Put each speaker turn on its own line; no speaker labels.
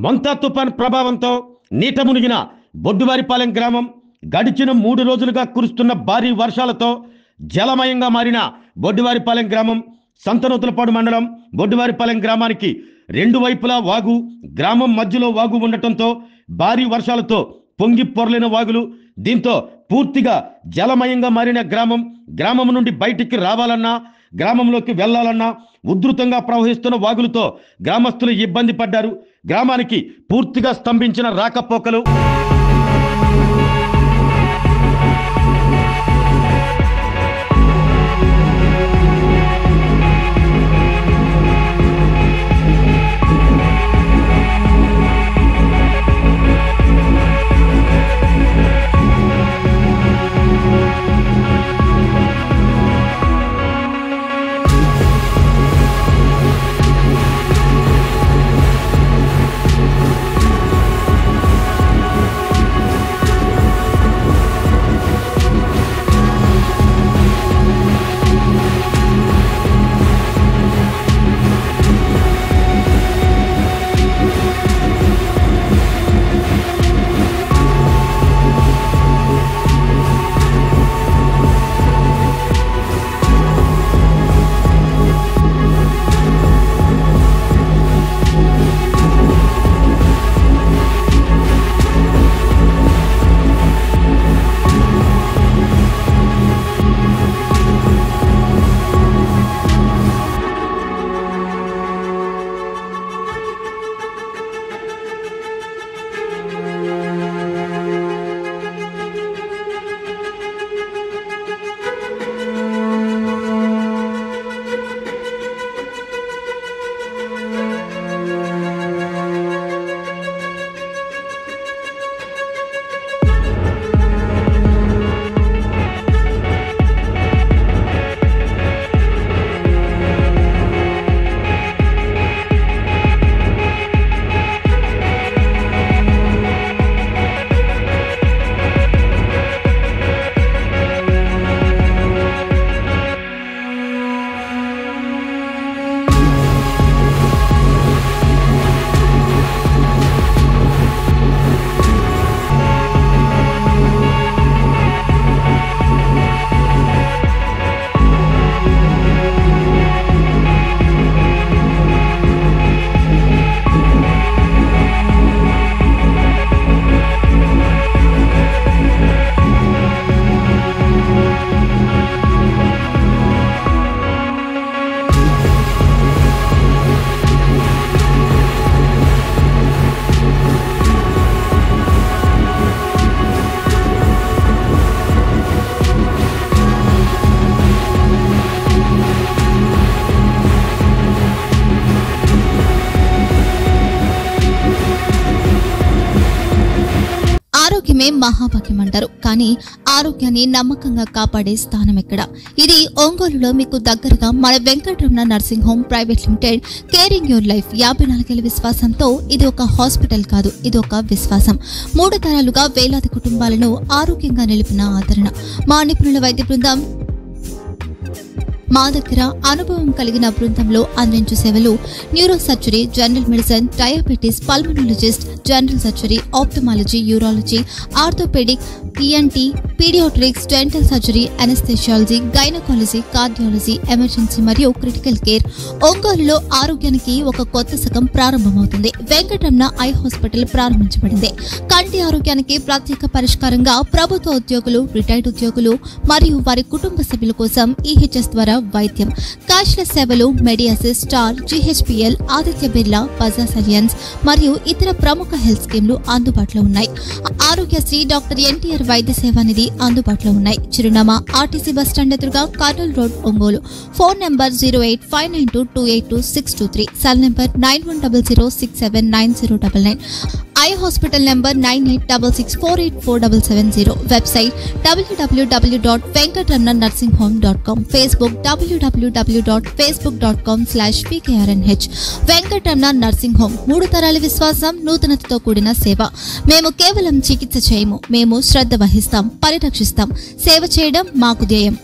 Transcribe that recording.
మంతా తుఫాన్ ప్రభావంతో నీట మునిగిన బొడ్డువారిపాలెం గ్రామం గడిచిన 3 రోజులుగా కురుస్తున్న భారీ వర్షాలతో జలమయంగా మారిన బొడ్డువారిపాలెం గ్రామం సంతనూతలపాడు మండలం బొడ్డువారిపాలెం గ్రామానికి రెండు వైపులా వాగు, గ్రామం మధ్యలో వాగు ఉండటంతో భారీ వర్షాలతో పొంగి పొర్లిన వాగులు, దీంతో పూర్తిగా జలమయంగా మారిన గ్రామం నుండి బయటికి రావాలన్నా, గ్రామంలోకి వెళ్లాలన్నా ఉధృతంగా ప్రవహిస్తున్న వాగులతో గ్రామస్తులు ఇబ్బంది పడ్డారు. గ్రామానికి పూర్తిగా స్తంభించిన రాకపోకలు.
ఆరోగ్యమే మహాభాగ్యం అంటారు. కానీ ఆరోగ్యాన్ని నమ్మకంగా కాపాడే స్థానం ఎక్కడ? ఇది ఒంగోలులో మీకు దగ్గరగా మన Venkataramana nursing home private limited. Caring your life 54 ఏళ్ల విశ్వాసంతో ఇది ఒక హాస్పిటల్ కాదు, ఇది ఒక విశ్వాసం. 3 తరాలుగా వేలాది కుటుంబాలను ఆరోగ్యంగా నిలిపిన ఆదరణ. మా నిపుణుల వైద్య బృందం మా దగ్గర అనుభవం కలిగిన బృందంలో అందించే సేవలు neuro surgery, general medicine, diabetes, pulmonologist, general surgery, ophthalmology, urology, orthopaedic, ENT, paediatrics, dental surgery, anaesthesiology, gynaecology, cardiology, emergency మరియు క్రిటికల్ కేర్. ఒంగోలులో ఆరోగ్యానికి ఒక కొత్త శకం ప్రారంభమవుతుంది. వెంకటరమణ ఐ హాస్పిటల్ ప్రారంభించబడింది. కంటి ఆరోగ్యానికి ప్రత్యేక పరిష్కారంగా ప్రభుత్వ ఉద్యోగులు, రిటైర్డ్ ఉద్యోగులు మరియు వారి కుటుంబ సభ్యుల కోసం ఈహెచ్ఎస్ ద్వారా వైద్యం, క్యాష్లెస్ సేవలు, Mediassist, star, GHPL, Aditya Birla, Bajaj Allianz మరియు ఇతర ప్రముఖ హెల్త్ స్కీమ్లు అందుబాటులో ఉన్నాయి. ఆరోగ్యశ్రీ, డాక్టర్ ఎన్టీఆర్ వైద్య సేవా నిధి అందుబాటులో ఉన్నాయి. చిరునామా ఆర్టీసీ బస్టాండ్ ఎదురుగా, Kurnool road, Ongole. Phone number 08592282623, cell number 9100679099. Eye hospital number 9866484770. Website www.venkatramananursinghome.com. Facebook www.facebook.com/pkrnh. Venkataramana nursing home, 3 తరాల విశ్వాసం, నూతనతతో కూడిన సేవ. మేము కేవలం చికిత్స చేయము, మేము శ్రద్ధ వహిస్తాం, పరిరక్షిస్తాం. సేవ చేయడం మాకు ధ్యేయం.